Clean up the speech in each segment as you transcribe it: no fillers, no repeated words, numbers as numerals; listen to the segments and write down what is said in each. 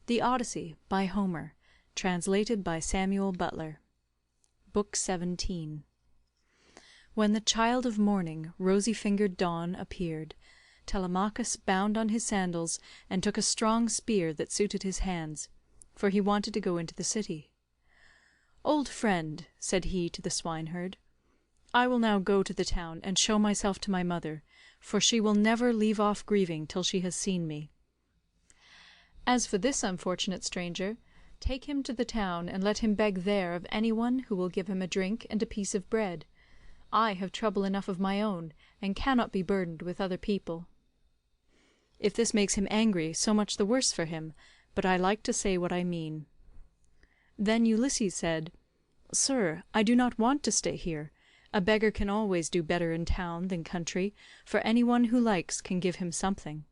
The Odyssey, by Homer, translated by Samuel Butler. Book 17. When the child of morning, rosy-fingered Dawn, appeared, Telemachus bound on his sandals and took a strong spear that suited his hands, for he wanted to go into the city. "Old friend," said he to the swineherd, "I will now go to the town and show myself to my mother, for she will never leave off grieving till she has seen me. As for this unfortunate stranger, take him to the town and let him beg there of any one who will give him a drink and a piece of bread. I have trouble enough of my own, and cannot be burdened with other people." If this makes him angry, so much the worse for him, but I like to say what I mean. Then Ulysses said, "Sir, I do not want to stay here. A beggar can always do better in town than country, for any one who likes can give him something.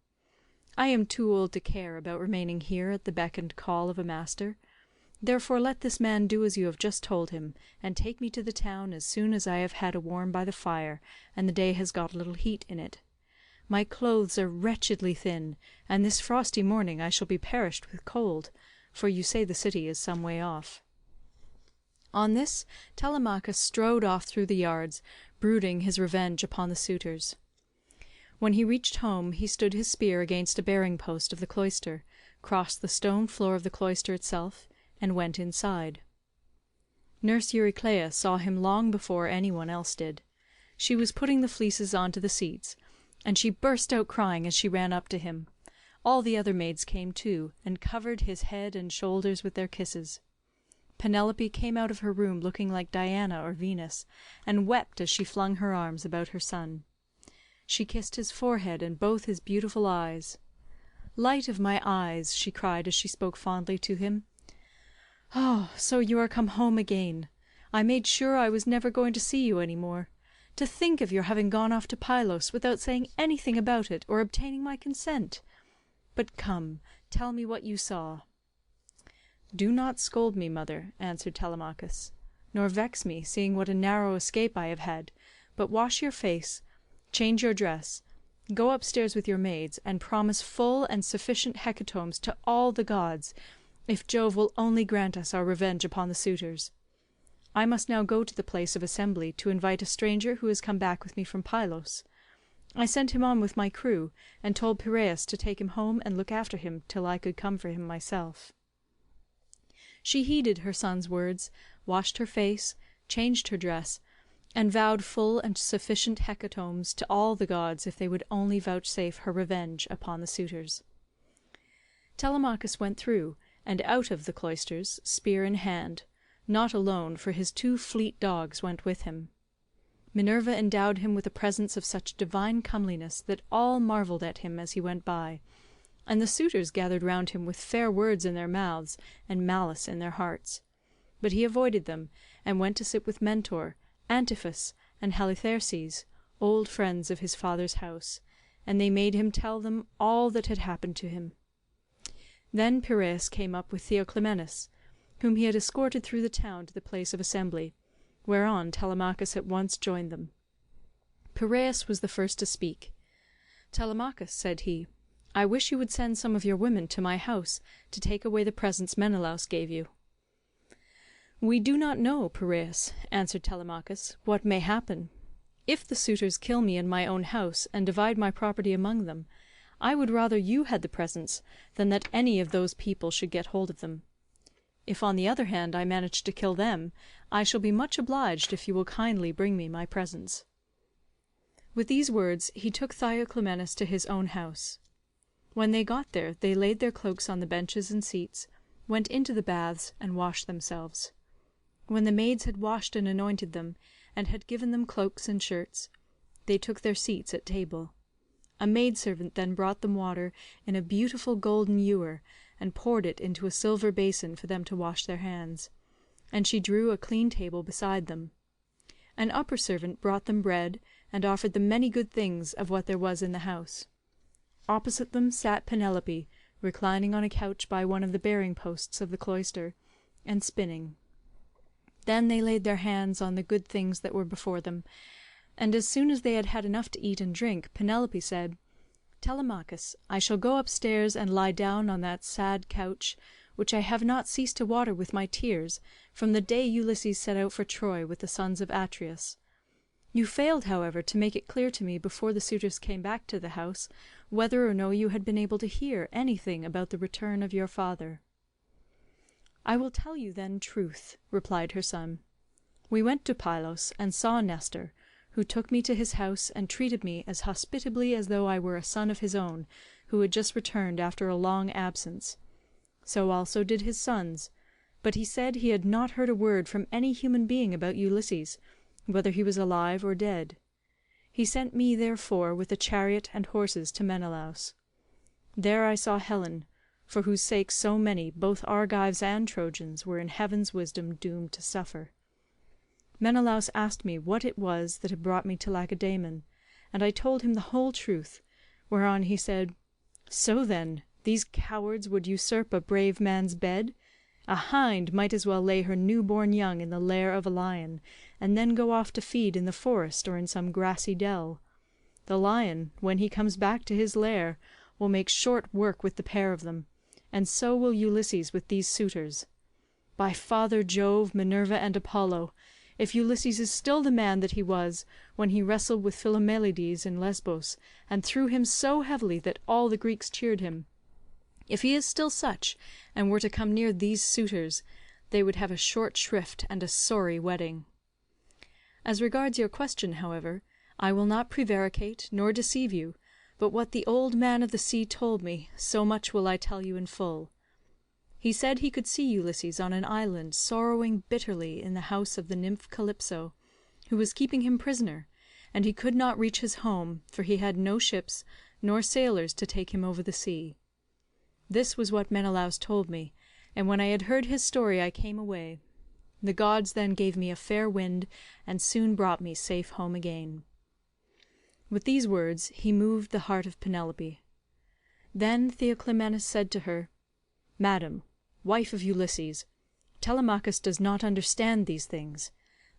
I am too old to care about remaining here at the beck and call of a master. Therefore let this man do as you have just told him, and take me to the town as soon as I have had a warm by the fire, and the day has got a little heat in it. My clothes are wretchedly thin, and this frosty morning I shall be perished with cold, for you say the city is some way off." On this Telemachus strode off through the yards, brooding his revenge upon the suitors. When he reached home he stood his spear against a bearing-post of the cloister, crossed the stone floor of the cloister itself, and went inside. Nurse Eurycleia saw him long before any one else did. She was putting the fleeces on to the seats, and she burst out crying as she ran up to him. All the other maids came too, and covered his head and shoulders with their kisses. Penelope came out of her room looking like Diana or Venus, and wept as she flung her arms about her son. She kissed his forehead and both his beautiful eyes. "Light of my eyes," she cried as she spoke fondly to him. "Oh, so you are come home again. I made sure I was never going to see you any more. To think of your having gone off to Pylos without saying anything about it or obtaining my consent. But come, tell me what you saw." "Do not scold me, mother," answered Telemachus, "nor vex me, seeing what a narrow escape I have had, but wash your face, change your dress, go upstairs with your maids, and promise full and sufficient hecatombs to all the gods, if Jove will only grant us our revenge upon the suitors. I must now go to the place of assembly to invite a stranger who has come back with me from Pylos. I sent him on with my crew, and told Piraeus to take him home and look after him till I could come for him myself." She heeded her son's words, washed her face, changed her dress, and vowed full and sufficient hecatombs to all the gods if they would only vouchsafe her revenge upon the suitors. Telemachus went through, and out of the cloisters, spear in hand, not alone, for his 2 fleet dogs went with him. Minerva endowed him with a presence of such divine comeliness that all marvelled at him as he went by, and the suitors gathered round him with fair words in their mouths and malice in their hearts. But he avoided them, and went to sit with Mentor, Antiphus, and Halitherses, old friends of his father's house, and they made him tell them all that had happened to him. Then Piraeus came up with Theoclymenus, whom he had escorted through the town to the place of assembly, whereon Telemachus at once joined them. Piraeus was the first to speak. "Telemachus," said he, "I wish you would send some of your women to my house to take away the presents Menelaus gave you." "We do not know, Piraeus," answered Telemachus, "what may happen. If the suitors kill me in my own house and divide my property among them, I would rather you had the presents than that any of those people should get hold of them. If on the other hand I manage to kill them, I shall be much obliged if you will kindly bring me my presents." With these words he took Theoclymenus to his own house. When they got there they laid their cloaks on the benches and seats, went into the baths, and washed themselves. When the maids had washed and anointed them, and had given them cloaks and shirts, they took their seats at table. A maidservant then brought them water in a beautiful golden ewer, and poured it into a silver basin for them to wash their hands, and she drew a clean table beside them. An upper servant brought them bread, and offered them many good things of what there was in the house. Opposite them sat Penelope, reclining on a couch by one of the bearing-posts of the cloister, and spinning. Then they laid their hands on the good things that were before them, and as soon as they had had enough to eat and drink, Penelope said, Telemachus, I shall go upstairs and lie down on that sad couch, which I have not ceased to water with my tears from the day Ulysses set out for Troy with the sons of Atreus. You failed, however, to make it clear to me before the suitors came back to the house whether or no you had been able to hear anything about the return of your father." "I will tell you then truth," replied her son. "We went to Pylos and saw Nestor, who took me to his house and treated me as hospitably as though I were a son of his own who had just returned after a long absence. So also did his sons, but he said he had not heard a word from any human being about Ulysses, whether he was alive or dead. He sent me therefore with a chariot and horses to Menelaus. There I saw Helen, for whose sake so many, both Argives and Trojans, were in heaven's wisdom doomed to suffer. Menelaus asked me what it was that had brought me to Lacedaemon, and I told him the whole truth, whereon he said, 'So then, these cowards would usurp a brave man's bed? A hind might as well lay her new-born young in the lair of a lion, and then go off to feed in the forest or in some grassy dell. The lion, when he comes back to his lair, will make short work with the pair of them, and so will Ulysses with these suitors. By Father Jove, Minerva, and Apollo, if Ulysses is still the man that he was when he wrestled with Philomelides in Lesbos and threw him so heavily that all the Greeks cheered him, if he is still such and were to come near these suitors, they would have a short shrift and a sorry wedding. As regards your question, however, I will not prevaricate nor deceive you, but what the old man of the sea told me, so much will I tell you in full. He said he could see Ulysses on an island sorrowing bitterly in the house of the nymph Calypso, who was keeping him prisoner, and he could not reach his home, for he had no ships nor sailors to take him over the sea. This was what Menelaus told me, and when I had heard his story I came away. The gods then gave me a fair wind, and soon brought me safe home again." With these words he moved the heart of Penelope. Then Theoclymenus said to her, "Madam, wife of Ulysses, Telemachus does not understand these things.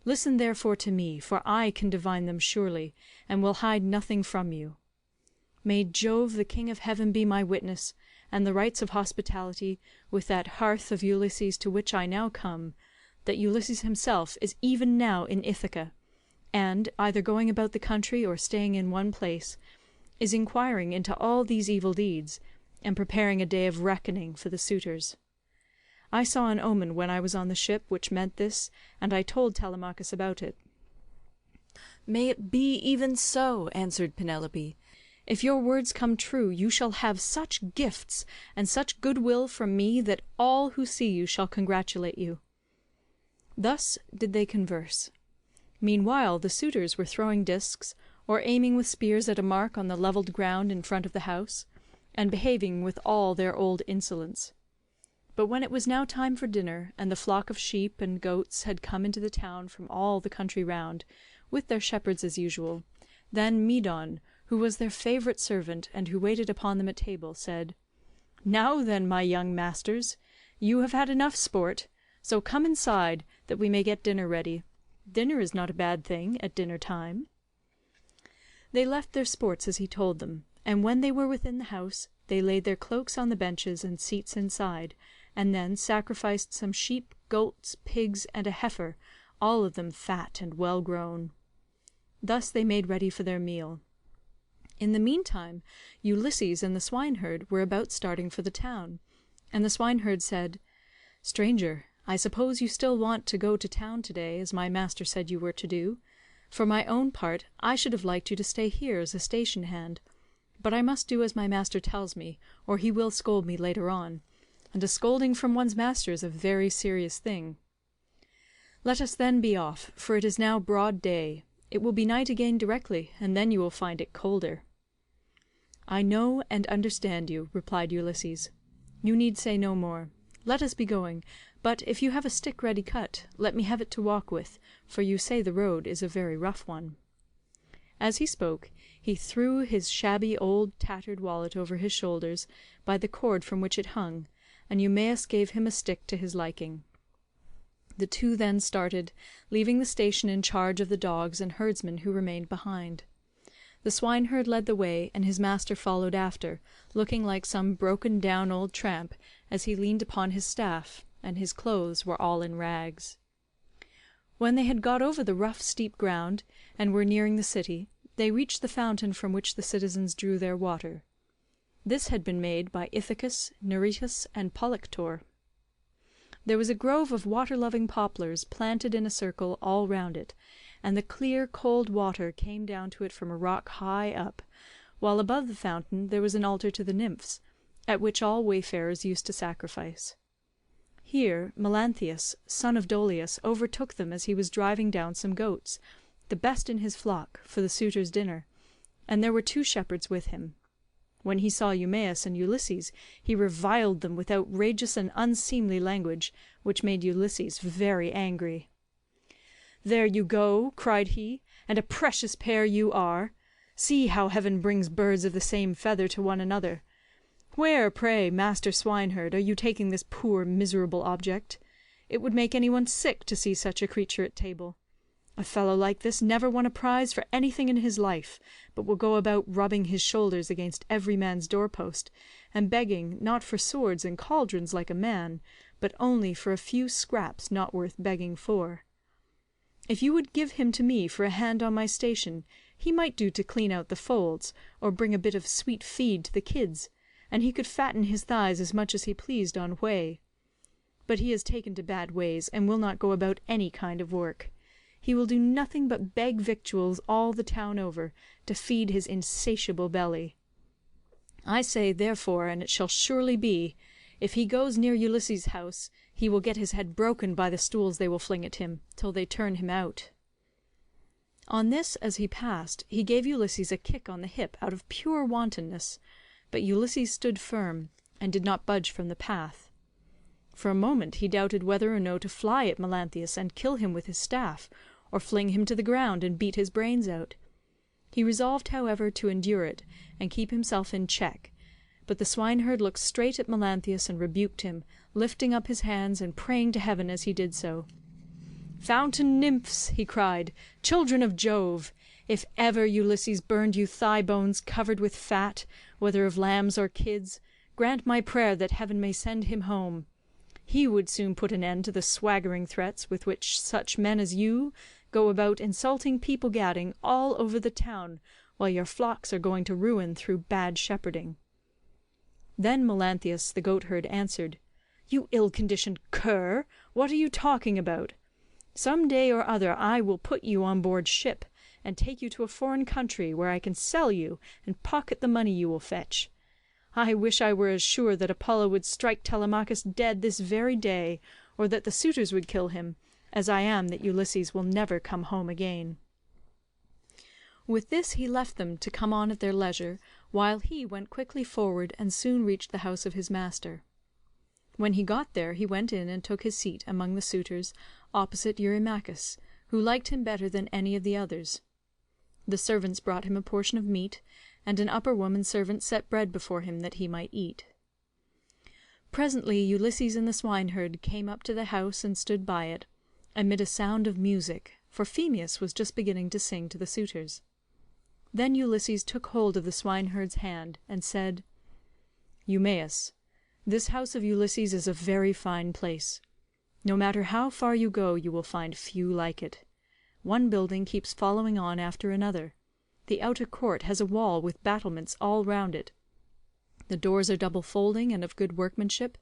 Listen therefore to me, for I can divine them surely, and will hide nothing from you. May Jove the king of heaven be my witness, and the rites of hospitality, with that hearth of Ulysses to which I now come, that Ulysses himself is even now in Ithaca, and, either going about the country or staying in one place, is inquiring into all these evil deeds, and preparing a day of reckoning for the suitors. I saw an omen when I was on the ship which meant this, and I told Telemachus about it." "May it be even so," answered Penelope. "If your words come true, you shall have such gifts and such goodwill from me that all who see you shall congratulate you." Thus did they converse. Meanwhile the suitors were throwing discs, or aiming with spears at a mark on the levelled ground in front of the house, and behaving with all their old insolence. But when it was now time for dinner, and the flock of sheep and goats had come into the town from all the country round, with their shepherds as usual, then Medon, who was their favourite servant and who waited upon them at table, said, "Now then, my young masters, you have had enough sport, so come inside, that we may get dinner ready. Dinner is not a bad thing at dinner time." They left their sports as he told them, and when they were within the house they laid their cloaks on the benches and seats inside, and then sacrificed some sheep, goats, pigs, and a heifer, all of them fat and well grown. Thus they made ready for their meal. In the meantime Ulysses and the swineherd were about starting for the town, and the swineherd said, "Stranger, I suppose you still want to go to town to-day, as my master said you were to do. For my own part, I should have liked you to stay here as a station hand, but I must do as my master tells me, or he will scold me later on, and a scolding from one's master is a very serious thing. Let us then be off, for it is now broad day. It will be night again directly, and then you will find it colder." "I know and understand you," replied Ulysses. "You need say no more. Let us be going, but if you have a stick ready cut, let me have it to walk with, for you say the road is a very rough one." As he spoke, he threw his shabby old tattered wallet over his shoulders by the cord from which it hung, and Eumaeus gave him a stick to his liking. The two then started, leaving the station in charge of the dogs and herdsmen who remained behind. The swineherd led the way, and his master followed after, looking like some broken down old tramp as he leaned upon his staff, and his clothes were all in rags. When they had got over the rough steep ground, and were nearing the city, they reached the fountain from which the citizens drew their water. This had been made by Ithaca, Neritus, and Polyctor. There was a grove of water-loving poplars planted in a circle all round it, and the clear cold water came down to it from a rock high up, while above the fountain there was an altar to the nymphs, at which all wayfarers used to sacrifice. Here Melanthius, son of Dolius, overtook them as he was driving down some goats, the best in his flock, for the suitors' dinner, and there were 2 shepherds with him. When he saw Eumaeus and Ulysses, he reviled them with outrageous and unseemly language, which made Ulysses very angry. "There you go," cried he, "and a precious pair you are. See how heaven brings birds of the same feather to one another. Where, pray, master swineherd, are you taking this poor miserable object? It would make any one sick to see such a creature at table. A fellow like this never won a prize for anything in his life, but will go about rubbing his shoulders against every man's doorpost, and begging, not for swords and cauldrons like a man, but only for a few scraps not worth begging for. If you would give him to me for a hand on my station, he might do to clean out the folds, or bring a bit of sweet feed to the kids, and he could fatten his thighs as much as he pleased on whey. But he has taken to bad ways, and will not go about any kind of work. He will do nothing but beg victuals all the town over, to feed his insatiable belly. I say, therefore, and it shall surely be, if he goes near Ulysses' house, he will get his head broken by the stools they will fling at him, till they turn him out." On this, as he passed, he gave Ulysses a kick on the hip out of pure wantonness, but Ulysses stood firm, and did not budge from the path. For a moment he doubted whether or no to fly at Melanthius and kill him with his staff, or fling him to the ground and beat his brains out. He resolved, however, to endure it, and keep himself in check, but the swineherd looked straight at Melanthius and rebuked him, lifting up his hands and praying to heaven as he did so. "Fountain nymphs," he cried, "children of Jove, if ever Ulysses burned you thigh bones covered with fat, whether of lambs or kids, grant my prayer that heaven may send him home. He would soon put an end to the swaggering threats with which such men as you go about insulting people gadding all over the town, while your flocks are going to ruin through bad shepherding." Then Melanthius the goatherd answered, "You ill-conditioned cur, what are you talking about? Some day or other I will put you on board ship, and take you to a foreign country, where I can sell you and pocket the money you will fetch. I wish I were as sure that Apollo would strike Telemachus dead this very day, or that the suitors would kill him, as I am that Ulysses will never come home again." With this he left them to come on at their leisure, while he went quickly forward and soon reached the house of his master. When he got there he went in and took his seat among the suitors, opposite Eurymachus, who liked him better than any of the others. The servants brought him a portion of meat, and an upper woman servant set bread before him that he might eat. Presently Ulysses and the swineherd came up to the house and stood by it, amid a sound of music, for Phemius was just beginning to sing to the suitors. Then Ulysses took hold of the swineherd's hand, and said, "Eumaeus, this house of Ulysses is a very fine place. No matter how far you go you will find few like it. One building keeps following on after another. The outer court has a wall with battlements all round it. The doors are double folding and of good workmanship.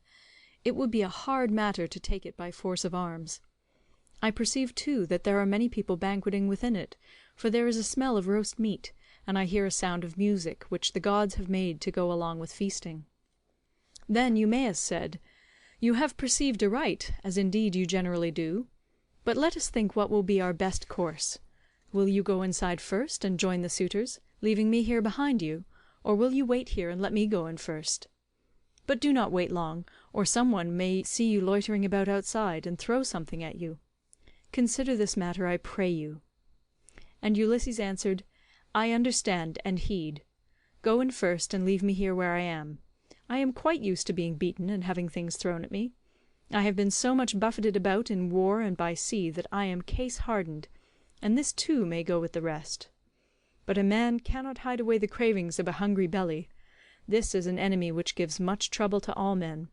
It would be a hard matter to take it by force of arms. I perceive too that there are many people banqueting within it, for there is a smell of roast meat, and I hear a sound of music, which the gods have made to go along with feasting." Then Eumaeus said, "You have perceived aright, as indeed you generally do. But let us think what will be our best course. Will you go inside first and join the suitors, leaving me here behind you, or will you wait here and let me go in first? But do not wait long, or some one may see you loitering about outside, and throw something at you. Consider this matter, I pray you." And Ulysses answered, "I understand and heed. Go in first and leave me here where I am. I am quite used to being beaten and having things thrown at me. I have been so much buffeted about in war and by sea that I am case hardened, and this too may go with the rest. But a man cannot hide away the cravings of a hungry belly. This is an enemy which gives much trouble to all men.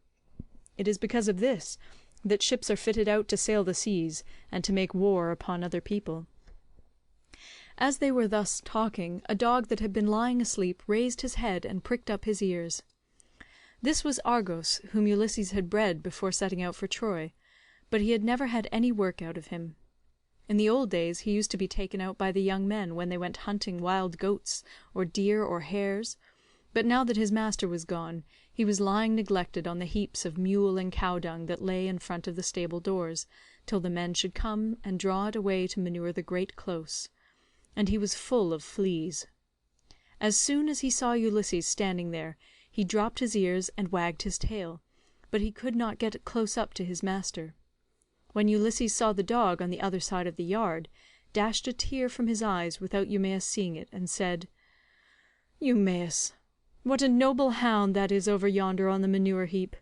It is because of this that ships are fitted out to sail the seas, and to make war upon other people." As they were thus talking, a dog that had been lying asleep raised his head and pricked up his ears. This was Argos, whom Ulysses had bred before setting out for Troy, but he had never had any work out of him. In the old days he used to be taken out by the young men when they went hunting wild goats, or deer, or hares, but now that his master was gone, he was lying neglected on the heaps of mule and cow dung that lay in front of the stable doors, till the men should come and draw it away to manure the great close, and he was full of fleas. As soon as he saw Ulysses standing there, he dropped his ears and wagged his tail, but he could not get close up to his master. When Ulysses saw the dog on the other side of the yard, dashed a tear from his eyes without Eumaeus seeing it, and said, "Eumaeus, what a noble hound that is over yonder on the manure heap!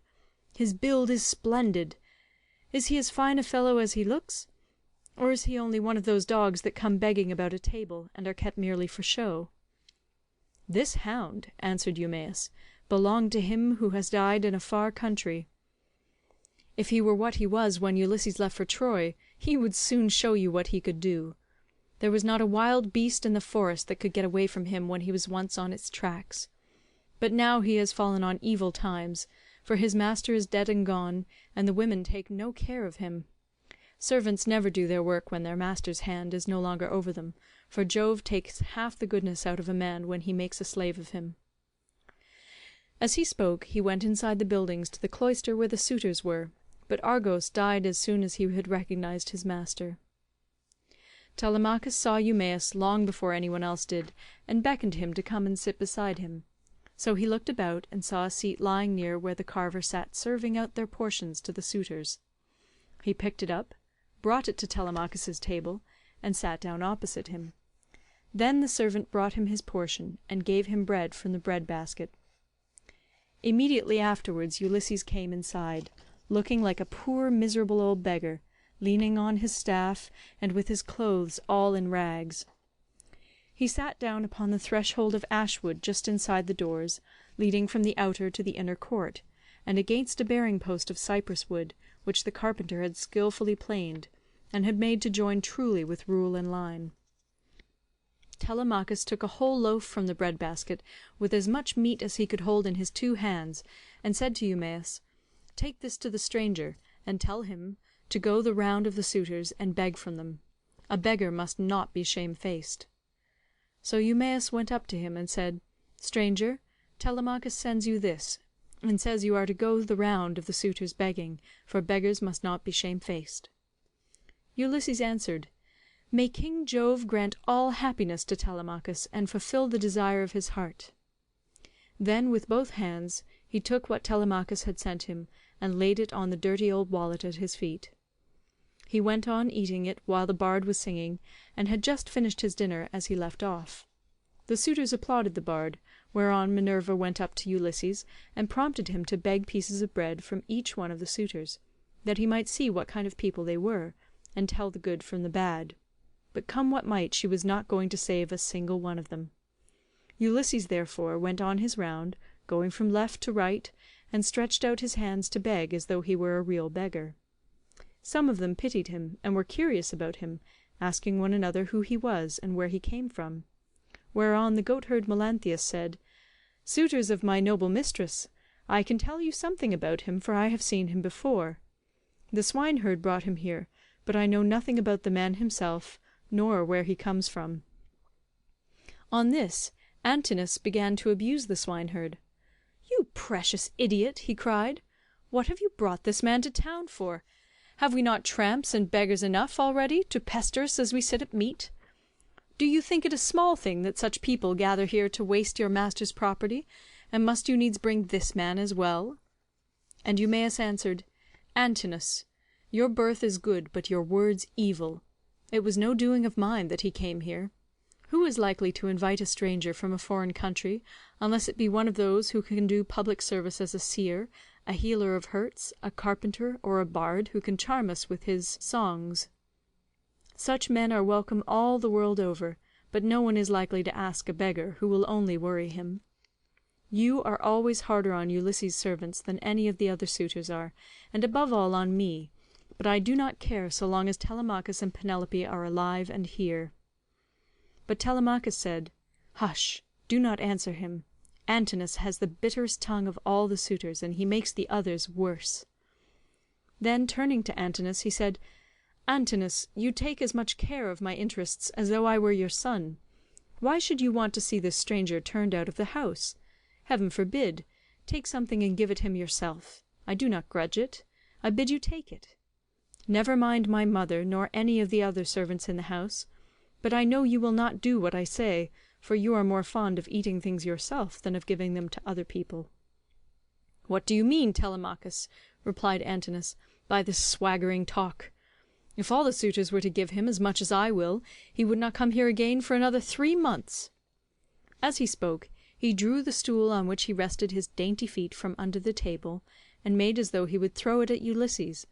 His build is splendid. Is he as fine a fellow as he looks? Or is he only one of those dogs that come begging about a table, and are kept merely for show?" "This hound," answered Eumaeus, "belonged to him who has died in a far country. If he were what he was when Ulysses left for Troy, he would soon show you what he could do. There was not a wild beast in the forest that could get away from him when he was once on its tracks. But now he has fallen on evil times, for his master is dead and gone, and the women take no care of him. Servants never do their work when their master's hand is no longer over them, for Jove takes half the goodness out of a man when he makes a slave of him." As he spoke he went inside the buildings to the cloister where the suitors were, but Argos died as soon as he had recognised his master. Telemachus saw Eumaeus long before anyone else did, and beckoned him to come and sit beside him. So he looked about and saw a seat lying near where the carver sat serving out their portions to the suitors. He picked it up, brought it to Telemachus's table, and sat down opposite him. Then the servant brought him his portion, and gave him bread from the bread-basket. Immediately afterwards Ulysses came inside, looking like a poor miserable old beggar, leaning on his staff, and with his clothes all in rags. He sat down upon the threshold of ashwood just inside the doors, leading from the outer to the inner court, and against a bearing-post of cypress wood, which the carpenter had skilfully planed, and had made to join truly with rule and line. Telemachus took a whole loaf from the bread-basket, with as much meat as he could hold in his 2 hands, and said to Eumaeus, "Take this to the stranger, and tell him to go the round of the suitors and beg from them. A beggar must not be shamefaced." So Eumaeus went up to him and said, "Stranger, Telemachus sends you this, and says you are to go the round of the suitors begging, for beggars must not be shamefaced." Ulysses answered, "May King Jove grant all happiness to Telemachus, and fulfil the desire of his heart." Then with both hands he took what Telemachus had sent him, and laid it on the dirty old wallet at his feet. He went on eating it while the bard was singing, and had just finished his dinner as he left off. The suitors applauded the bard, whereon Minerva went up to Ulysses and prompted him to beg pieces of bread from each one of the suitors, that he might see what kind of people they were, and tell the good from the bad. But come what might, she was not going to save a single one of them. Ulysses therefore went on his round, going from left to right, and stretched out his hands to beg as though he were a real beggar. Some of them pitied him, and were curious about him, asking one another who he was and where he came from. Whereon the goatherd Melanthius said, "Suitors of my noble mistress, I can tell you something about him, for I have seen him before. The swineherd brought him here, but I know nothing about the man himself, nor where he comes from." On this Antinous began to abuse the swineherd. "You precious idiot," he cried, "what have you brought this man to town for? Have we not tramps and beggars enough already to pester us as we sit at meat? Do you think it a small thing that such people gather here to waste your master's property, and must you needs bring this man as well?" And Eumaeus answered, "Antinous, your birth is good, but your words evil. It was no doing of mine that he came here. Who is likely to invite a stranger from a foreign country, unless it be one of those who can do public service as a seer, a healer of hurts, a carpenter, or a bard who can charm us with his songs? Such men are welcome all the world over, but no one is likely to ask a beggar who will only worry him. You are always harder on Ulysses' servants than any of the other suitors are, and above all on me, but I do not care so long as Telemachus and Penelope are alive and here." But Telemachus said, "Hush, do not answer him. Antinous has the bitterest tongue of all the suitors, and he makes the others worse." Then turning to Antinous he said, "Antinous, you take as much care of my interests as though I were your son. Why should you want to see this stranger turned out of the house? Heaven forbid! Take something and give it him yourself. I do not grudge it. I bid you take it. Never mind my mother, nor any of the other servants in the house. But I know you will not do what I say, for you are more fond of eating things yourself than of giving them to other people." "What do you mean, Telemachus," replied Antinous, "by this swaggering talk? If all the suitors were to give him as much as I will, he would not come here again for another 3 months." As he spoke, he drew the stool on which he rested his dainty feet from under the table, and made as though he would throw it at Ulysses,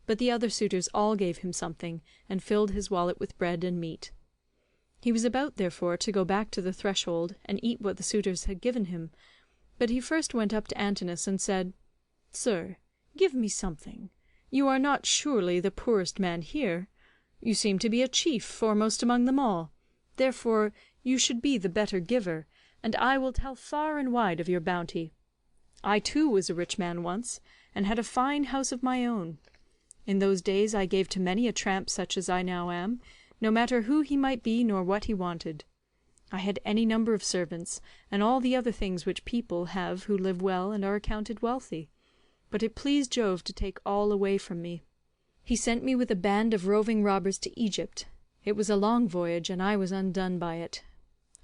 but the other suitors all gave him something, and filled his wallet with bread and meat. He was about, therefore, to go back to the threshold and eat what the suitors had given him, but he first went up to Antinous and said, "Sir, give me something. You are not surely the poorest man here. You seem to be a chief, foremost among them all. Therefore you should be the better giver, and I will tell far and wide of your bounty. I too was a rich man once, and had a fine house of my own. In those days I gave to many a tramp such as I now am, no matter who he might be nor what he wanted. I had any number of servants, and all the other things which people have who live well and are accounted wealthy, but it pleased Jove to take all away from me. He sent me with a band of roving robbers to Egypt. It was a long voyage, and I was undone by it.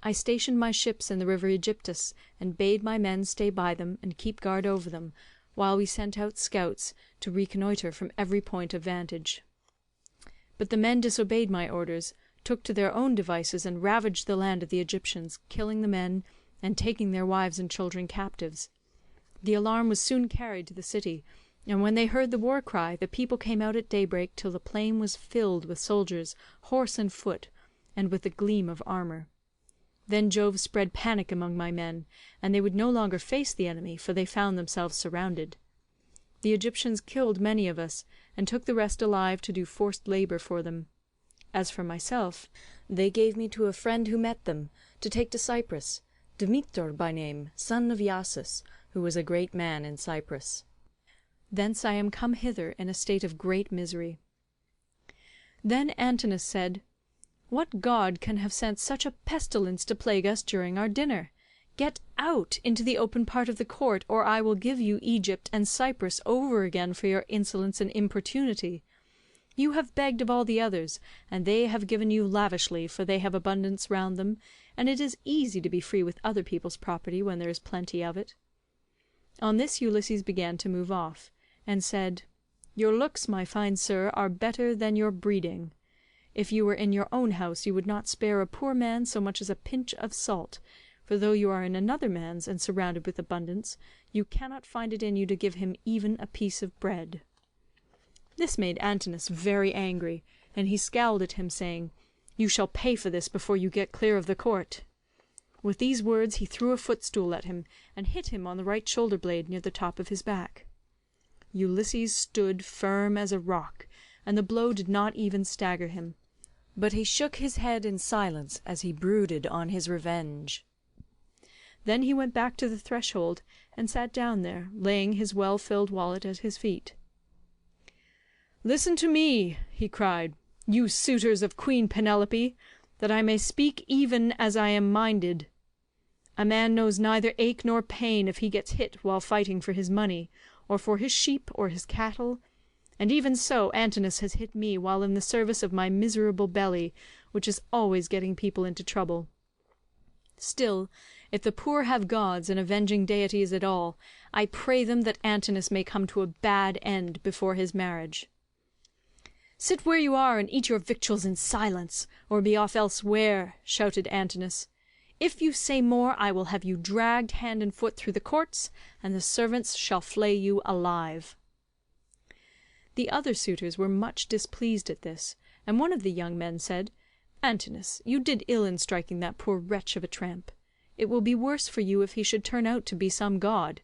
I stationed my ships in the river Aegyptus, and bade my men stay by them and keep guard over them, while we sent out scouts to reconnoitre from every point of vantage. But the men disobeyed my orders, took to their own devices, and ravaged the land of the Egyptians, killing the men, and taking their wives and children captives. The alarm was soon carried to the city, and when they heard the war cry, the people came out at daybreak till the plain was filled with soldiers, horse and foot, and with the gleam of armour. Then Jove spread panic among my men, and they would no longer face the enemy, for they found themselves surrounded. The Egyptians killed many of us, and took the rest alive to do forced labour for them. As for myself, they gave me to a friend who met them, to take to Cyprus, Demitor by name, son of Iasus, who was a great man in Cyprus. Thence I am come hither in a state of great misery." Then Antinous said, "What god can have sent such a pestilence to plague us during our dinner? Get out into the open part of the court, or I will give you Egypt and Cyprus over again for your insolence and importunity. You have begged of all the others, and they have given you lavishly, for they have abundance round them, and it is easy to be free with other people's property when there is plenty of it." On this Ulysses began to move off, and said, "Your looks, my fine sir, are better than your breeding. If you were in your own house you would not spare a poor man so much as a pinch of salt, for though you are in another man's and surrounded with abundance, you cannot find it in you to give him even a piece of bread." This made Antinous very angry, and he scowled at him, saying, "You shall pay for this before you get clear of the court." With these words he threw a footstool at him, and hit him on the right shoulder blade near the top of his back. Ulysses stood firm as a rock, and the blow did not even stagger him, but he shook his head in silence as he brooded on his revenge. Then he went back to the threshold, and sat down there, laying his well-filled wallet at his feet. "Listen to me," he cried, "you suitors of Queen Penelope, that I may speak even as I am minded. A man knows neither ache nor pain if he gets hit while fighting for his money, or for his sheep or his cattle, and even so Antinous has hit me while in the service of my miserable belly, which is always getting people into trouble. Still, if the poor have gods and avenging deities at all, I pray them that Antinous may come to a bad end before his marriage." "Sit where you are and eat your victuals in silence, or be off elsewhere," shouted Antinous. "If you say more I will have you dragged hand and foot through the courts, and the servants shall flay you alive." The other suitors were much displeased at this, and one of the young men said, "Antinous, you did ill in striking that poor wretch of a tramp. It will be worse for you if he should turn out to be some god,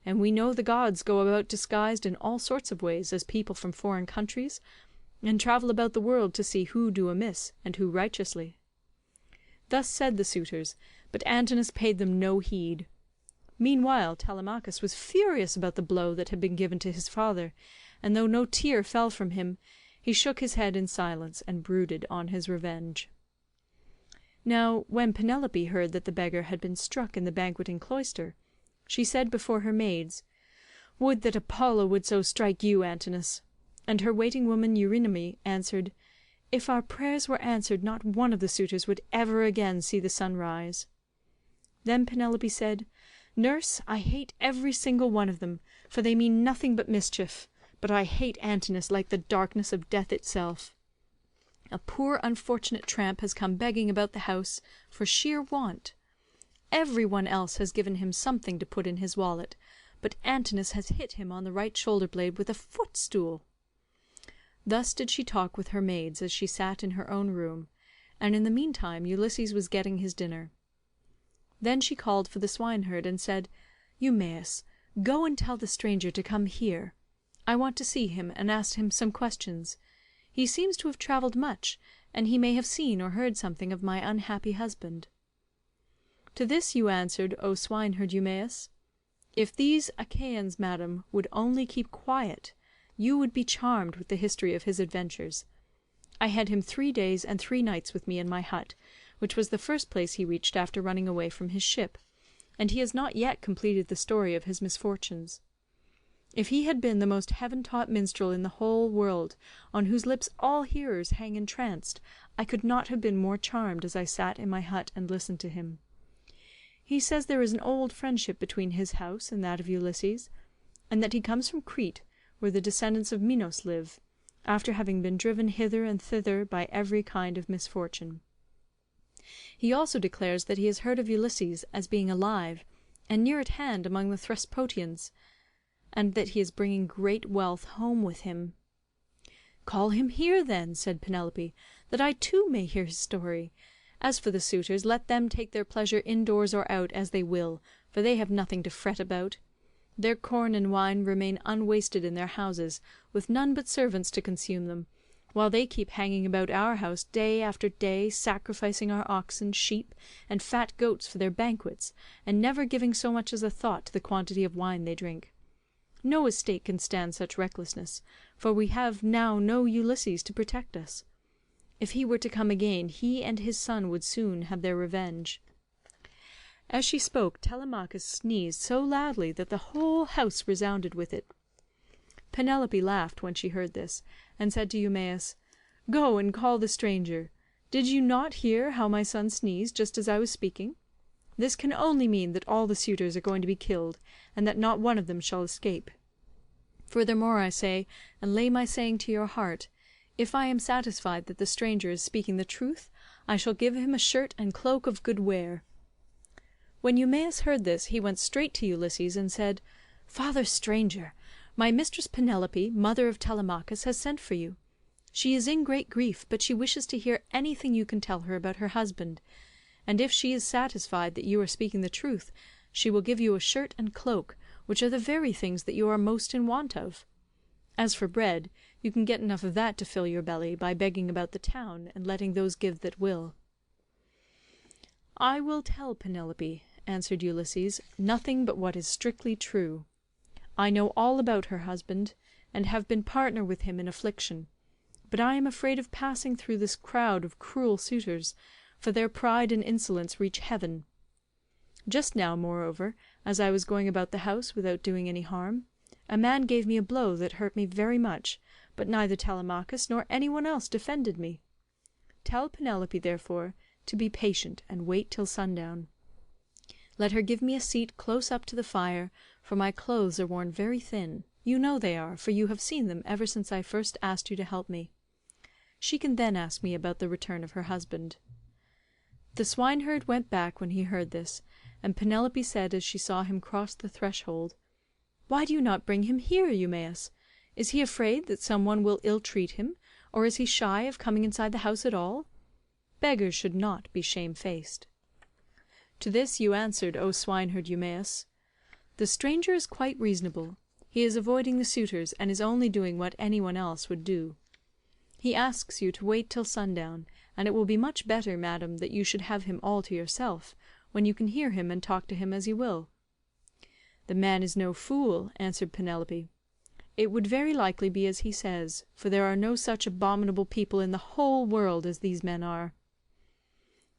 and we know the gods go about disguised in all sorts of ways as people from foreign countries, and travel about the world to see who do amiss and who righteously." Thus said the suitors, but Antinous paid them no heed. Meanwhile Telemachus was furious about the blow that had been given to his father, and though no tear fell from him, he shook his head in silence and brooded on his revenge. Now when Penelope heard that the beggar had been struck in the banqueting cloister, she said before her maids, "Would that Apollo would so strike you, Antinous." And her waiting woman Eurynome answered, "If our prayers were answered, not one of the suitors would ever again see the sun rise." Then Penelope said, "Nurse, I hate every single one of them, for they mean nothing but mischief, but I hate Antinous like the darkness of death itself. A poor unfortunate tramp has come begging about the house for sheer want. Every one else has given him something to put in his wallet, but Antinous has hit him on the right shoulder blade with a footstool." Thus did she talk with her maids as she sat in her own room, and in the meantime Ulysses was getting his dinner. Then she called for the swineherd and said, "Eumaeus, go and tell the stranger to come here. I want to see him and ask him some questions. He seems to have travelled much, and he may have seen or heard something of my unhappy husband." To this you answered, O swineherd Eumaeus, "If these Achaeans, madam, would only keep quiet, you would be charmed with the history of his adventures. I had him 3 days and 3 nights with me in my hut, which was the first place he reached after running away from his ship, and he has not yet completed the story of his misfortunes. If he had been the most heaven-taught minstrel in the whole world, on whose lips all hearers hang entranced, I could not have been more charmed as I sat in my hut and listened to him. He says there is an old friendship between his house and that of Ulysses, and that he comes from Crete, where the descendants of Minos live, after having been driven hither and thither by every kind of misfortune. He also declares that he has heard of Ulysses as being alive, and near at hand among the Thesprotians, and that he is bringing great wealth home with him." "Call him here, then," said Penelope, "that I too may hear his story. As for the suitors, let them take their pleasure indoors or out as they will, for they have nothing to fret about. Their corn and wine remain unwasted in their houses, with none but servants to consume them, while they keep hanging about our house day after day, sacrificing our oxen, sheep, and fat goats for their banquets, and never giving so much as a thought to the quantity of wine they drink. No estate can stand such recklessness, for we have now no Ulysses to protect us. If he were to come again, he and his son would soon have their revenge." As she spoke Telemachus sneezed so loudly that the whole house resounded with it. Penelope laughed when she heard this, and said to Eumaeus, "Go and call the stranger. Did you not hear how my son sneezed just as I was speaking? This can only mean that all the suitors are going to be killed, and that not one of them shall escape. Furthermore I say, and lay my saying to your heart, if I am satisfied that the stranger is speaking the truth, I shall give him a shirt and cloak of good wear." When Eumaeus heard this he went straight to Ulysses and said, "Father stranger, my mistress Penelope, mother of Telemachus, has sent for you. She is in great grief, but she wishes to hear anything you can tell her about her husband, and if she is satisfied that you are speaking the truth, she will give you a shirt and cloak, which are the very things that you are most in want of. As for bread, you can get enough of that to fill your belly by begging about the town and letting those give that will." "I will tell Penelope," answered Ulysses, "nothing but what is strictly true. I know all about her husband, and have been partner with him in affliction, but I am afraid of passing through this crowd of cruel suitors, for their pride and insolence reach heaven. Just now, moreover, as I was going about the house without doing any harm, a man gave me a blow that hurt me very much, but neither Telemachus nor any one else defended me. Tell Penelope, therefore, to be patient and wait till sundown. Let her give me a seat close up to the fire, for my clothes are worn very thin. You know they are, for you have seen them ever since I first asked you to help me. She can then ask me about the return of her husband." The swineherd went back when he heard this, and Penelope said as she saw him cross the threshold, "Why do you not bring him here, Eumaeus? Is he afraid that some one will ill-treat him, or is he shy of coming inside the house at all? Beggars should not be shamefaced." To this you answered, O swineherd Eumaeus, "The stranger is quite reasonable. He is avoiding the suitors, and is only doing what any one else would do. He asks you to wait till sundown, and it will be much better, madam, that you should have him all to yourself, when you can hear him and talk to him as you will." "The man is no fool," answered Penelope. "It would very likely be as he says, for there are no such abominable people in the whole world as these men are."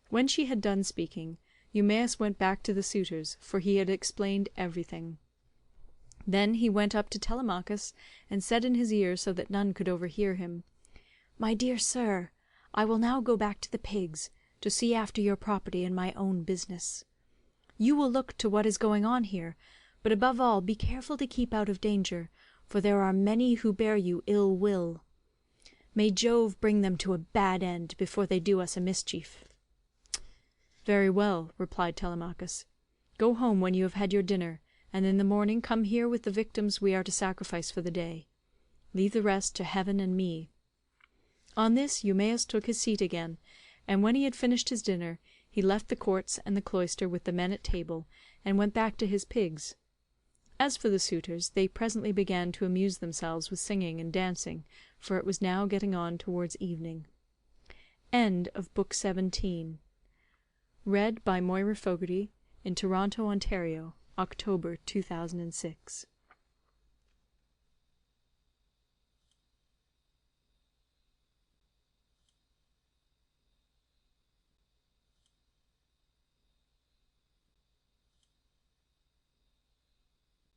When she had done speaking, Eumaeus went back to the suitors, for he had explained everything. Then he went up to Telemachus and said in his ear, so that none could overhear him, "My dear sir, I will now go back to the pigs, to see after your property and my own business. You will look to what is going on here, but above all be careful to keep out of danger, for there are many who bear you ill will. May Jove bring them to a bad end before they do us a mischief." "Very well," replied Telemachus. "Go home when you have had your dinner, and in the morning come here with the victims we are to sacrifice for the day. Leave the rest to heaven and me." On this Eumaeus took his seat again, and when he had finished his dinner, he left the courts and the cloister with the men at table, and went back to his pigs. As for the suitors, they presently began to amuse themselves with singing and dancing, for it was now getting on towards evening. End of Book 17. Read by Moira Fogarty in Toronto, Ontario, October 2006.